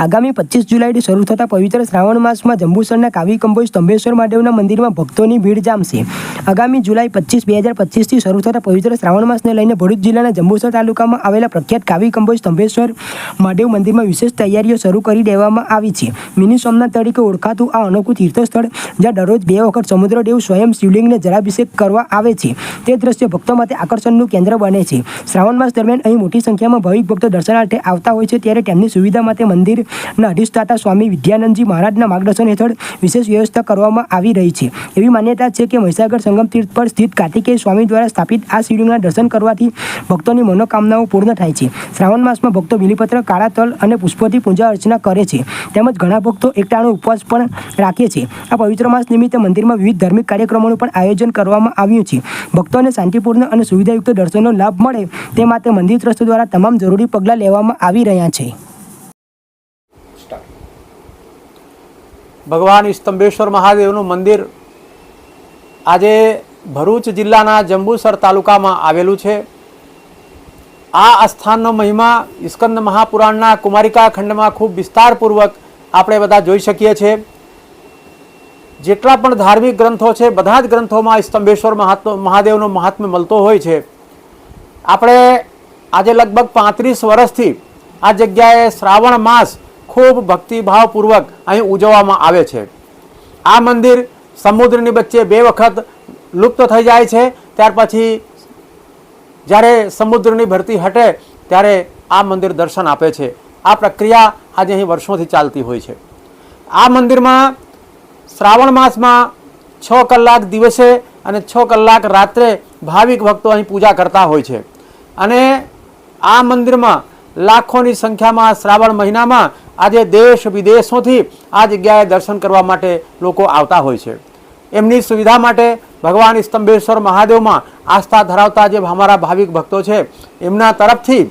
આગામી 25 જુલાઈથી શરૂ થતા પવિત્ર શ્રાવણ માસમાં જંબુસરના કાવી કંબોઈ સ્તંભેશ્વર મહાદેવના મંદિરમાં ભક્તોની ભીડ જામશે। આગામી જુલાઈ 25, 2025થી શરૂ થતા પવિત્ર શ્રાવણ માસને લઈને ભરૂચ જિલ્લાના જંબુસર તાલુકામાં આવેલા પ્રખ્યાત કાવી કંબોઈ સ્તંભેશ્વર મહાદેવ મંદિરમાં વિશેષ તૈયારીઓ શરૂ કરી દેવામાં આવી છે। મિની સોમનાથ તરીકે ઓળખાતું આ અનોખું તીર્થસ્થળ જ્યાં દરરોજ 2 વખત સમુદ્રદેવ સ્વયં શિવલિંગને જળાભિષેક કરવા આવે છે તે દ્રશ્ય ભક્તો માટે આકર્ષણનું કેન્દ્ર બને છે। શ્રાવણ માસ દરમિયાન અહીં મોટી સંખ્યામાં ભાવિક ભક્તો દર્શનાર્થે આવતા હોય છે, ત્યારે તેમની સુવિધા માટે મંદિરના અધિષ્ઠાતા સ્વામી વિદ્યાનંદજી મહારાજના માર્ગદર્શન હેઠળ વિશેષ વ્યવસ્થા કરવામાં આવી રહી છે। એવી માન્યતા છે કે મહીસાગર સંગમ તીર્થ પર સ્થિત કાર્તિકેય સ્વામી દ્વારા સ્થાપિત આ શિવલિંગના દર્શન કરવાથી ભક્તોની મનોકામનાઓ પૂર્ણ થાય છે। શ્રાવણ માસમાં ભક્તો બિલીપત્ર, કાળા તલ અને પુષ્પોથી પૂજા અર્ચના કરે છે, તેમજ ઘણા ભક્તો એકટાણો ઉપવાસ પણ રાખે છે। આ પવિત્ર માસ નિમિત્તે મંદિરમાં વિવિધ ધાર્મિક કાર્યક્રમોનું પણ આયોજન કરવામાં આવ્યું છે। ભક્તોને શાંતિપૂર્ણ અને સુવિધાયુક્ત દર્શનનો લાભ મળે તે માટે મંદિર ટ્રસ્ટ દ્વારા તમામ જરૂરી પગલાં લેવામાં આવી રહ્યા છે। ભગવાન સ્તંભેશ્વર મહાદેવનું મંદિર આજે ભરૂચ જિલ્લાના જંબુસર તાલુકામાં આવેલું છે। આ આસ્થાનનો મહિમા સ્કંદ મહાપુરાણના કુમારિકા ખંડમાં ખૂબ વિસ્તારપૂર્વક આપણે બધા જોઈ શકીએ છીએ। જેટલા પણ ધાર્મિક ગ્રંથો છે બધા જ ગ્રંથોમાં સ્તંભેશ્વર મહાદેવનો મહાત્મ્ય મળતો હોય છે। આપણે આજે લગભગ 35 વર્ષથી આ જગ્યાએ શ્રાવણ માસ ખૂબ ભક્તિભાવપૂર્વક અહીં ઉજવવામાં આવે છે। આ મંદિર સમુદ્રની વચ્ચે 2 વખત લુપ્ત થઈ જાય છે, ત્યાર પછી જ્યારે સમુદ્રની ભરતી હટે ત્યારે આ મંદિર દર્શન આપે છે। આ પ્રક્રિયા આજે અહીં વર્ષોથી ચાલતી હોય છે। આ મંદિરમાં શ્રાવણ માસમાં 6 કલાક દિવસે અને 6 કલાક રાત્રે ભાવિક ભક્તો અહીં પૂજા કરતા હોય છે અને આ મંદિરમાં લાખોની સંખ્યામાં શ્રાવણ મહિનામાં આજે દેશ વિદેશોથી આ જગ્યાએ દર્શન કરવા માટે લોકો આવતા હોય છે। એમની સુવિધા માટે ભગવાન સ્તંભેશ્વર મહાદેવમાં આસ્થા ધરાવતા જે અમારા ભાવિક ભક્તો છે એમના તરફથી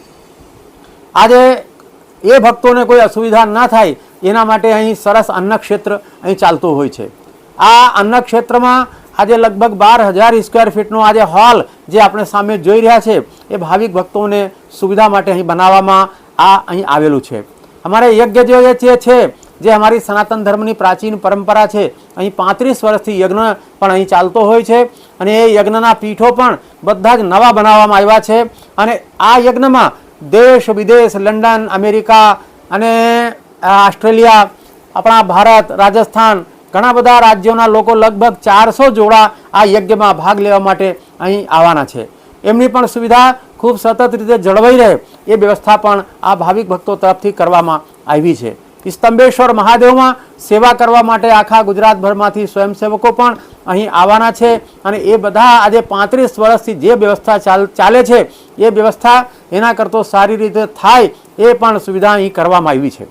આજે એ ભક્તોને કોઈ અસુવિધા ના થાય એના માટે અહીં સરસ અન્નક્ષેત્ર અહીં ચાલતું હોય છે। આ અન્નક્ષેત્રમાં આજે લગભગ 12,000 સ્ક્વેર ફીટનો આજે હોલ જે આપણે સામે જોઈ રહ્યા છે એ ભાવિક ભક્તોને સુવિધા માટે અહીં બનાવવામાં અહીં આવેલું છે। અમારે યજ્ઞ જે છે જે અમારી સનાતન ધર્મની પ્રાચીન પરંપરા છે, અહીં 35 વર્ષથી યજ્ઞ પણ અહીં ચાલતો હોય છે અને એ યજ્ઞના પીઠો પણ બધા જ નવા બનાવવામાં આવ્યા છે અને આ યજ્ઞમાં દેશ વિદેશ, લંડન, અમેરિકા અને ઓસ્ટ્રેલિયા, આપણા ભારત, રાજસ્થાન, ઘણા બધા રાજ્યોના લોકો લગભગ 400 જોડા આ યજ્ઞમાં ભાગ લેવા માટે અહીં આવવાના છે। એમની પણ સુવિધા ખૂબ સતત રીતે જળવાઈ રહે એ વ્યવસ્થા પણ આ ભાવિક ભક્તો તરફથી કરવામાં આવી છે। સ્તંભેશ્વર મહાદેવમાં સેવા કરવા માટે આખા ગુજરાતભરમાંથી સ્વયંસેવકો પણ અહીં આવવાના છે અને એ બધા આજે 35 વર્ષથી જે વ્યવસ્થા ચાલે છે એ વ્યવસ્થા એના કરતો સારી રીતે થાય એ પણ સુવિધા અહીં કરવામાં આવી છે।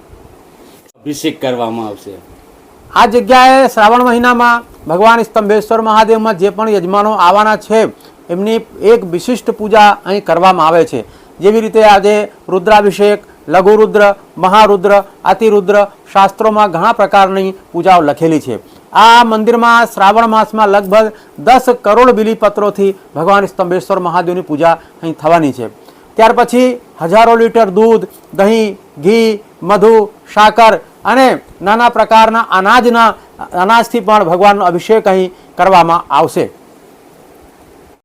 અભિષેક કરવામાં આવશે। આ જગ્યાએ શ્રાવણ મહિનામાં ભગવાન સ્તંભેશ્વર મહાદેવમાં જે પણ યજમાનો આવવાના છે એમની એક વિશિષ્ટ પૂજા અહીં કરવામાં આવે છે। જેવી રીતે આજે રુદ્રાભિષેક, લઘુરુદ્ર, મહારુદ્ર, અતિરુદ્ર શાસ્ત્રોમાં ઘણા પ્રકારની પૂજાઓ લખેલી છે। આ મંદિરમાં શ્રાવણ માસમાં લગભગ 10 કરોડ બિલીપત્રોથી ભગવાન સ્તંભેશ્વર મહાદેવની પૂજા અહીં થવાની છે। ત્યાર પછી હજારો લીટર દૂધ, દહીં, ઘી, મધુ, સાકર અને નાના પ્રકારના અનાજથી પણ ભગવાનનો અભિષેક અહીં કરવામાં આવશે।